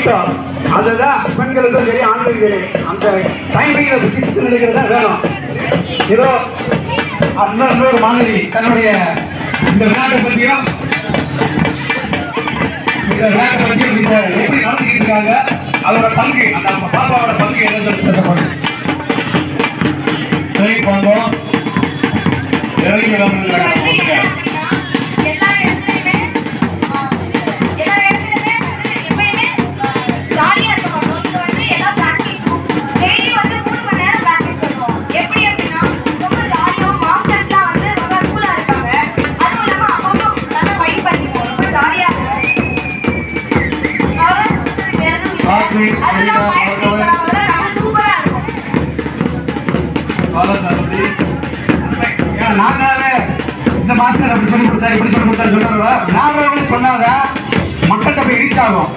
கூட்டம் அதுதான் பெண்களுக்கும் சரி ஆண்களுக்கும் சரி அந்த டைமிங்ல டிசிஷன் எடுக்கிறதா வேணும். ஏதோ இன்னொரு மாணவி தன்னுடைய இந்த விளையாட்டை பற்றியும் எப்படி நடந்துக்கிட்டு இருக்காங்க, அதோட பங்கு, அந்த பாப்பாவோட பங்கு என்ன சொல்லி பேசப்படும். சரி பண்றோம் இறங்கி நாங்களே இந்த மாஸ்டர் அப்படி சொல்லி கொடுத்தாரு இப்படி சொல்லி கொடுத்தாரு சொன்னாங்க. நாங்களே சொன்னாங்க மக்கள்கிட்ட போய் ரீச் ஆகும்.